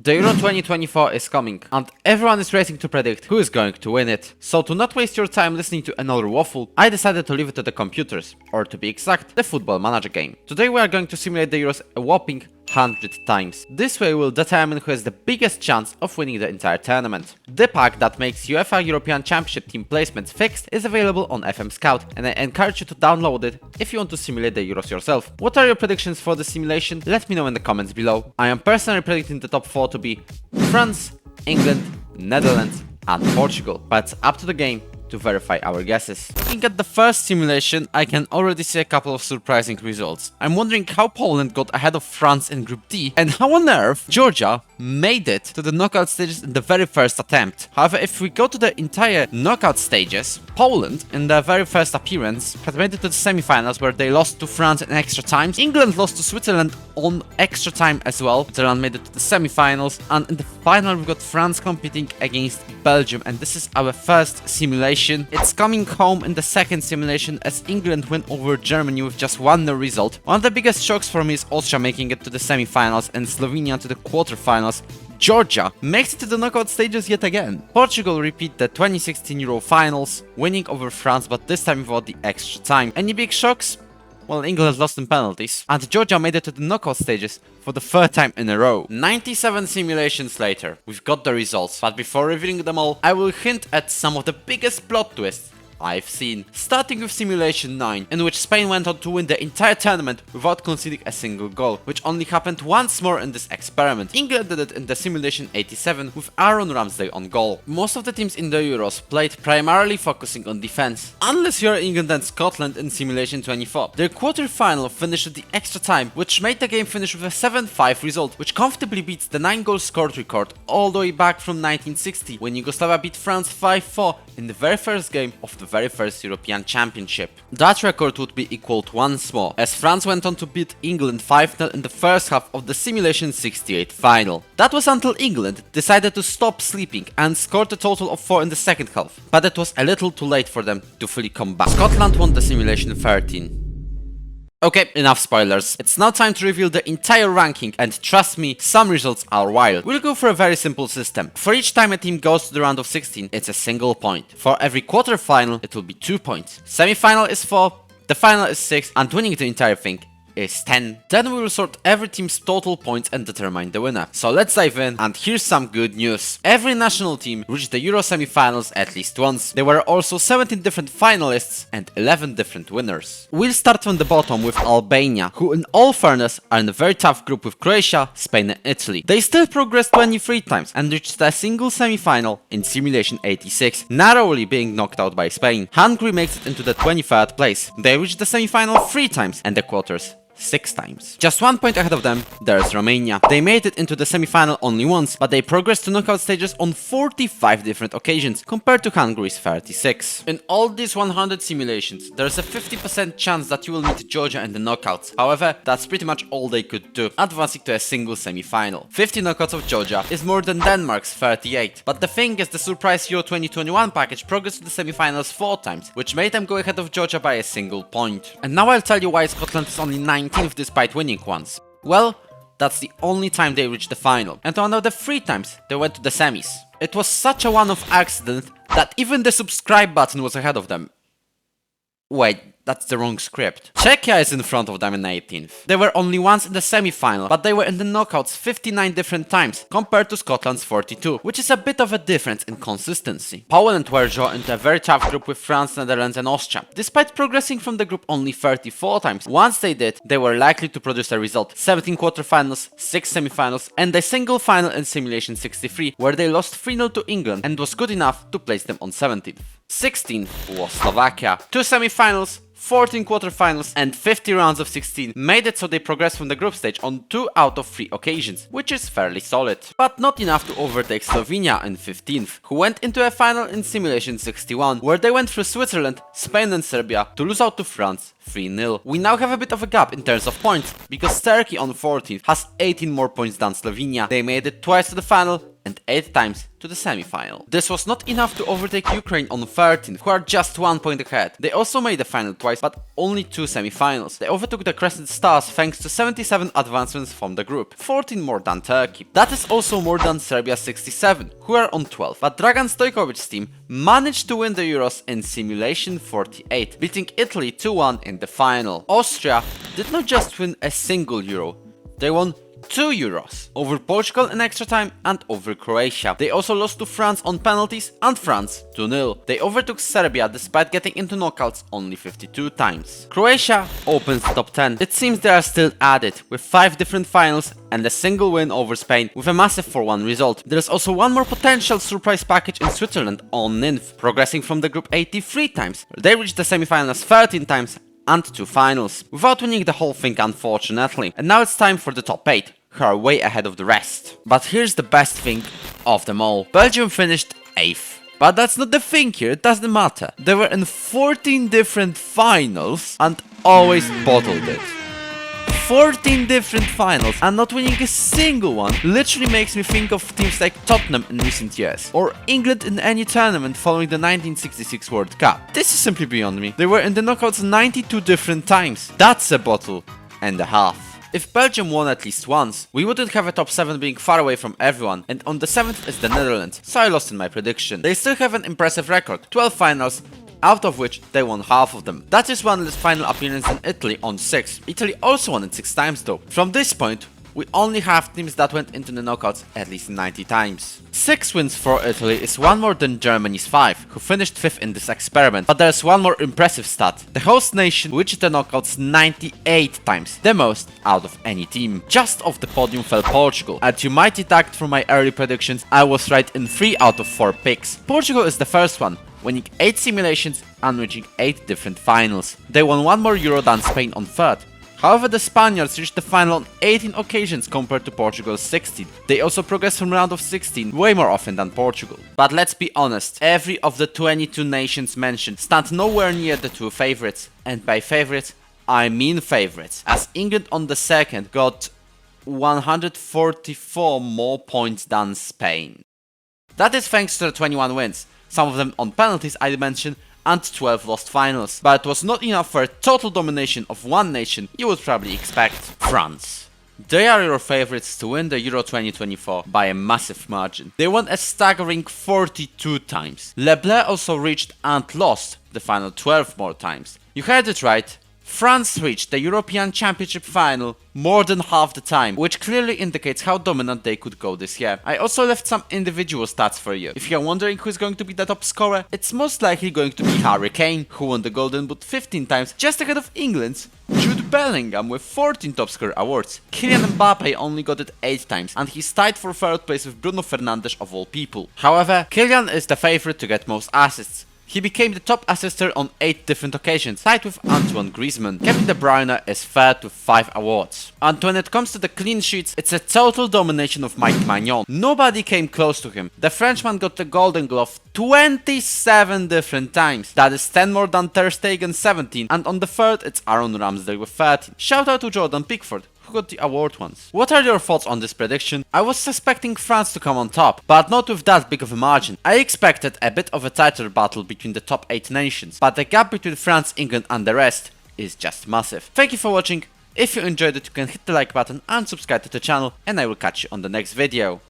The Euro 2024 is coming, and everyone is racing to predict who is going to win it. So to not waste your time listening to another waffle, I decided to leave it to the computers, or to be exact, the Football Manager game. Today we are going to simulate the Euros a whopping 100 times. This way we'll determine who has the biggest chance of winning the entire tournament. The pack that makes UEFA European Championship team placements fixed is available on FM Scout, and I encourage you to download it if you want to simulate the Euros yourself. What are your predictions for the simulation? Let me know in the comments below. I am personally predicting the top 4 to be France, England, Netherlands and Portugal, but it's up to the game to verify our guesses. Looking at the first simulation, I can already see a couple of surprising results. I'm wondering how Poland got ahead of France in Group D, and how on earth Georgia made it to the knockout stages in the very first attempt. However, if we go to the entire knockout stages, Poland, in their very first appearance, had made it to the semi-finals where they lost to France in extra time. England lost to Switzerland on extra time as well. Switzerland made it to the semi-finals, and in the final we've got France competing against Belgium, and this is our first simulation. It's coming home in the second simulation as England win over Germany with just 1-0 result. One of the biggest shocks for me is Austria making it to the semi-finals and Slovenia to the quarterfinals. Georgia makes it to the knockout stages yet again. Portugal repeat the 2016 Euro finals, winning over France, but this time without the extra time. Any big shocks? Well, England lost in penalties, and Georgia made it to the knockout stages for the third time in a row. 97 simulations later, we've got the results, but before revealing them all, I will hint at some of the biggest plot twists I've seen. Starting with simulation 9, in which Spain went on to win the entire tournament without conceding a single goal, which only happened once more in this experiment. England did it in the simulation 87 with Aaron Ramsdale on goal. Most of the teams in the Euros played primarily focusing on defense, unless you're England and Scotland in simulation 24. Their quarter-final finished at the extra time, which made the game finish with a 7-5 result, which comfortably beats the 9-goal scored record all the way back from 1960, when Yugoslavia beat France 5-4 in the very first game of the very first European Championship. That record would be equaled once more, as France went on to beat England 5-0 in the first half of the simulation 68 final. That was until England decided to stop sleeping and scored a total of 4 in the second half, but it was a little too late for them to fully come back. Scotland won the simulation 13. Okay, enough spoilers. It's now time to reveal the entire ranking, and trust me, some results are wild. We'll go for a very simple system. For each time a team goes to the round of 16, it's a single point. For every quarter-final, it will be 2 points. Semi-final is 4, the final is 6, and winning the entire thing is 10. Then we will sort every team's total points and determine the winner. So let's dive in, and here's some good news. Every national team reached the Euro semi-finals at least once. There were also 17 different finalists and 11 different winners. We'll start from the bottom with Albania, who in all fairness are in a very tough group with Croatia, Spain and Italy. They still progressed 23 times and reached a single semi-final in simulation 86, narrowly being knocked out by Spain. Hungary makes it into the 23rd place. They reached the semi-final 3 times and the quarters 6 times. Just 1 point ahead of them, there's Romania. They made it into the semi-final only once, but they progressed to knockout stages on 45 different occasions, compared to Hungary's 36. In all these 100 simulations, there's a 50% chance that you will meet Georgia in the knockouts. However, that's pretty much all they could do, advancing to a single semi-final. 50 knockouts of Georgia is more than Denmark's 38. But the thing is, the surprise Euro 2021 package progressed to the semi-finals 4 times, which made them go ahead of Georgia by a single point. And now I'll tell you why Scotland is only 19th despite winning once. Well, that's the only time they reached the final, and one of the 3 times they went to the semis. It was such a one-off accident that even the subscribe button was ahead of them. Wait, that's the wrong script. Czechia is in front of them in 18th. They were only once in the semi-final, but they were in the knockouts 59 different times, compared to Scotland's 42, which is a bit of a difference in consistency. Poland were drawn into a very tough group with France, Netherlands and Austria. Despite progressing from the group only 34 times, once they did, they were likely to produce a result. 17 quarterfinals, 6 semi-finals and a single final in simulation 63, where they lost 3-0 to England and was good enough to place them on 17th. 16th was Slovakia. 2 semi-finals, 14 quarterfinals and 50 rounds of 16 made it so they progressed from the group stage on 2 out of 3 occasions, which is fairly solid. But not enough to overtake Slovenia in 15th, who went into a final in simulation 61, where they went through Switzerland, Spain and Serbia to lose out to France 3-0. We now have a bit of a gap in terms of points, because Turkey on 14th has 18 more points than Slovenia. They made it twice to the final, and 8 times to the semi-final. This was not enough to overtake Ukraine on 13, who are just 1 point ahead. They also made the final twice, but only 2 semi-finals. They overtook the Crescent Stars thanks to 77 advancements from the group, 14 more than Turkey. That is also more than Serbia's 67, who are on 12. But Dragan Stojkovic's team managed to win the Euros in Simulation 48, beating Italy 2-1 in the final. Austria did not just win a single Euro, they won 2 Euros, over Portugal in extra time and over Croatia. They also lost to France on penalties and France 2-0. They overtook Serbia despite getting into knockouts only 52 times. Croatia opens the top 10. It seems they are still at it, with 5 different finals and a single win over Spain with a massive 4-1 result. There is also one more potential surprise package in Switzerland on Ninth, progressing from the group 83 times. They reached the semi-finals 13 times and 2 finals, without winning the whole thing unfortunately. And now it's time for the top 8, who are way ahead of the rest. But here's the best thing of them all. Belgium finished 8th. But that's not the thing here, it doesn't matter. They were in 14 different finals and always bottled it. 14 different finals and not winning a single one literally makes me think of teams like Tottenham in recent years, or England in any tournament following the 1966 World Cup. This is simply beyond me. They were in the knockouts 92 different times. That's a bottle and a half. If Belgium won at least once, we wouldn't have a top 7 being far away from everyone, and on the 7th is the Netherlands, so I lost in my prediction. They still have an impressive record, 12 finals, out of which they won half of them. That is one less final appearance than Italy on 6. Italy also won it 6 times though. From this point, we only have teams that went into the knockouts at least 90 times. 6 wins for Italy is one more than Germany's 5, who finished 5th in this experiment. But there's one more impressive stat. The host nation reached the knockouts 98 times, the most out of any team. Just off the podium fell Portugal. And you might detect from my early predictions, I was right in 3 out of 4 picks. Portugal is the first one, winning 8 simulations and reaching 8 different finals. They won 1 more Euro than Spain on 3rd. However, the Spaniards reached the final on 18 occasions compared to Portugal's 16. They also progressed from round of 16 way more often than Portugal. But let's be honest, every of the 22 nations mentioned stand nowhere near the 2 favorites. And by favorites, I mean favorites, as England on the 2nd got 144 more points than Spain. That is thanks to the 21 wins, some of them on penalties I mentioned, and 12 lost finals. But it was not enough for a total domination of one nation you would probably expect: France. They are your favorites to win the Euro 2024 by a massive margin. They won a staggering 42 times. Leblanc also reached and lost the final 12 more times. You heard it right. France reached the European Championship final more than half the time, which clearly indicates how dominant they could go this year. I also left some individual stats for you. If you're wondering who's going to be the top scorer, it's most likely going to be Harry Kane, who won the Golden Boot 15 times, just ahead of England's Jude Bellingham with 14 top scorer awards. Kylian Mbappe only got it 8 times, and he's tied for 3rd place with Bruno Fernandes of all people. However, Kylian is the favorite to get most assists. He became the top assister on 8 different occasions, tied with Antoine Griezmann. Kevin De Bruyne is 3rd with 5 awards. And when it comes to the clean sheets, it's a total domination of Mike Maignan. Nobody came close to him. The Frenchman got the Golden Glove 27 different times. That is 10 more than Ter Stegen 17, and on the 3rd it's Aaron Ramsdale with 13. Shout out to Jordan Pickford, who got the award once. What are your thoughts on this prediction? I was suspecting France to come on top, but not with that big of a margin. I expected a bit of a tighter battle between the top 8 nations, but the gap between France, England and the rest is just massive. Thank you for watching. If you enjoyed it, you can hit the like button and subscribe to the channel, and I will catch you on the next video.